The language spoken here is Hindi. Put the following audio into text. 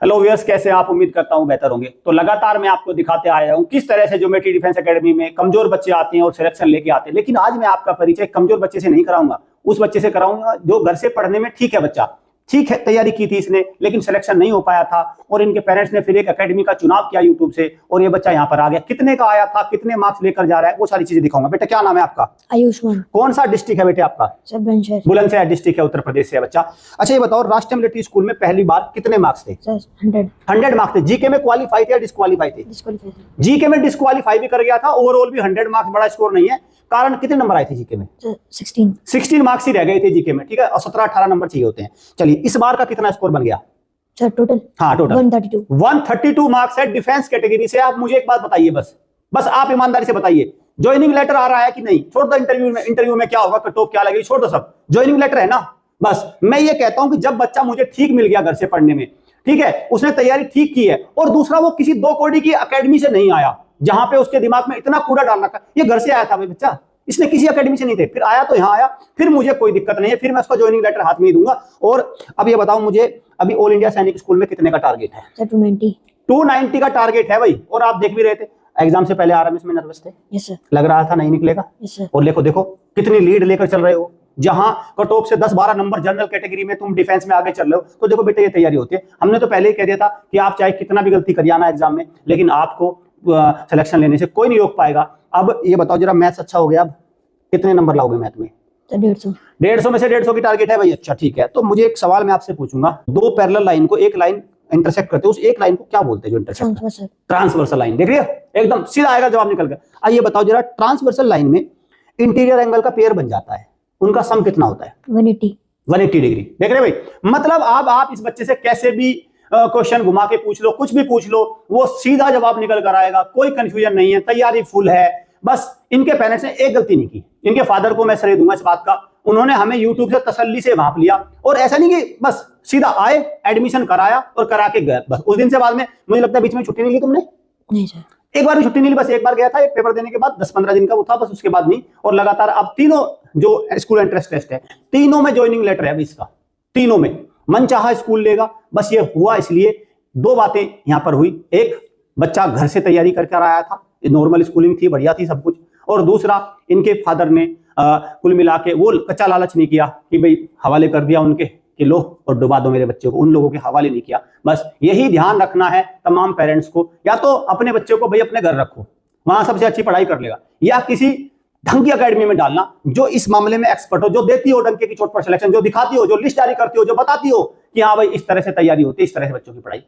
हेलो व्यूअर्स, कैसे आप? उम्मीद करता हूं बेहतर होंगे। तो लगातार मैं आपको दिखाते आया हूं किस तरह से ज्योमेट्री डिफेंस एकेडमी में कमजोर बच्चे आते हैं और सिलेक्शन लेके आते हैं। लेकिन आज मैं आपका परिचय कमजोर बच्चे से नहीं कराऊंगा, उस बच्चे से कराऊंगा जो घर से पढ़ने में ठीक है बच्चा, ठीक है तैयारी की थी इसने लेकिन सिलेक्शन नहीं हो पाया था और इनके पेरेंट्स ने फिर एक एकेडमी का चुनाव किया यूट्यूब से और ये बच्चा यहाँ पर आ गया। कितने का आया था, कितने मार्क्स लेकर जा रहा है, वो सारी चीजें दिखाऊंगा। बेटा क्या नाम है आपका? आयुष्मान। कौन सा डिस्ट्रिक्ट है बेटे आपका? बुलंदशहर डिस्ट्रिक्ट है, उत्तर प्रदेश से है बच्चा। अच्छा ये बताओ, राष्ट्रीय मिलिट्री स्कूल में पहली बार कितने मार्क्स थे? 100 मार्क्स थे। जीके में क्वालिफाई थे या डिस्क्वालीफाई थे? जीके में डिस्क्वालीफाई भी कर गया था। ओवरऑल भी 100 मार्क्स बड़ा स्कोर नहीं है। कारण कितने नंबर आए थे जीके में? 16 मार्क्स ही रह गए थे जीके में, ठीक है, और 17-18 नंबर चाहिए होते हैं। चलिए इस बार का कितना स्कोर बन गया सर? टोटल 132 मार्क्स है डिफेंस कैटेगरी से। आप मुझे एक बात बताइए, बस आप ईमानदारी से बताइए, ज्वाइनिंग लेटर आ रहा है कि नहीं? छोड़ दो इंटरव्यू में क्या होगा, कट ऑफ क्या लगेगी, छोड़ दो सब। ज्वाइनिंग लेटर है ना? बस मैं ये कहता हूं कि जब बच्चा मुझे ठीक मिल गया घर से पढ़ने में, ठीक है, उसने तैयारी ठीक की है और दूसरा वो किसी 2 कौड़ी की एकेडमी से नहीं आया जहां पे उसके दिमाग में इतना कूड़ा डाल रखा। ये घर से आया था भाई बच्चा, इसने किसी एकेडमी से नहीं थे, फिर आया तो यहाँ आया, फिर मुझे कोई दिक्कत नहीं है, फिर मैं उसका ज्वाइनिंग लेटर हाथ में ही दूंगा। और अब ये बताओ मुझे, अभी ऑल इंडिया सैनिक स्कूल में कितने का टारगेट है? 290 का टारगेट है भाई। और आप देख भी रहे थे एग्जाम से पहले आरएमएस में नर्वस थे? Yes sir. लग रहा था नहीं निकलेगा? Yes sir. और देखो कितनी लीड लेकर चल रहे हो। जहां कट ऑफ से 10-12 नंबर जनरल कैटेगरी में तुम डिफेंस में आगे चल रहे हो, तो देखो बेटे ये तैयारी होती है। हमने तो पहले ही कह दिया था कि आप चाहे कितना भी गलती करिए ना एग्जाम में, लेकिन आपको सिलेक्शन लेने से कोई नहीं रोक पाएगा। अब ये बताओ जरा, मैथ्स अच्छा हो गया, अब कितने नंबर लाओगे मैथ में? 150 में से 150 की टारगेट है भाई। अच्छा ठीक है, तो मुझे एक सवाल मैं आपसे पूछूंगा, 2 पैरेलल लाइन को एक लाइन इंटरसेक्ट करते हैं, उस एक लाइन को क्या बोलते हैं जो इंटरसेक्ट? Transversal line. देख रही है, एकदम सीधा आएगा जवाब निकल कर। आइए बताओ जरा, ट्रांसवर्सल लाइन में इंटीरियर एंगल का पेयर बन जाता है, उनका सम कितना होता है? 180 डिग्री। देख रहे भाई, मतलब आप इस बच्चे से कैसे भी क्वेश्चन घुमा के पूछ लो, कुछ भी पूछ लो, वो सीधा जवाब निकल कर आएगा, कोई कंफ्यूजन नहीं है, तैयारी फुल है। बस इनके पेरेंट्स ने एक गलती नहीं की, इनके फादर को मैं श्रेय दूंगा इस बात का, उन्होंने हमें यूट्यूब से तसल्ली से भांप लिया और ऐसा नहीं कि बस सीधा आए, एडमिशन कराया और करा के गए। बस उस दिन से बाद में मुझे लगता है बीच में छुट्टी नहीं ली तुमने? नहीं सर, एक बार भी छुट्टी नहीं ली, बस एक बार गया था एक पेपर देने के बाद, 10-15 दिन का वो था बस, उसके बाद नहीं। और लगातार अब तीनों जो स्कूल एंट्रेंस टेस्ट है, तीनों में ज्वाइनिंग लेटर है इसका, तीनों में मनचाहा स्कूल लेगा। बस ये हुआ इसलिए 2 बातें यहां पर हुई, एक बच्चा घर से तैयारी करके आया था, नॉर्मल स्कूलिंग थी, बढ़िया थी सब कुछ, और दूसरा इनके फादर ने कुल मिला के वो कच्चा लालच नहीं किया कि भाई हवाले कर दिया उनके कि लो और डुबा दो मेरे बच्चे को, उन लोगों के हवाले नहीं किया। बस यही ध्यान रखना है तमाम पेरेंट्स को, या तो अपने बच्चे को भाई अपने घर रखो, वहां सबसे अच्छी पढ़ाई कर लेगा, या किसी ढंग की अकेडमी में डालना जो इस मामले में एक्सपर्ट हो, जो देती हो डंके की चोट पर सिलेक्शन, जो दिखाती हो, जो लिस्ट जारी करती हो, जो बताती हो कि हाँ भाई इस तरह से तैयारी होती है, इस तरह से बच्चों की पढ़ाई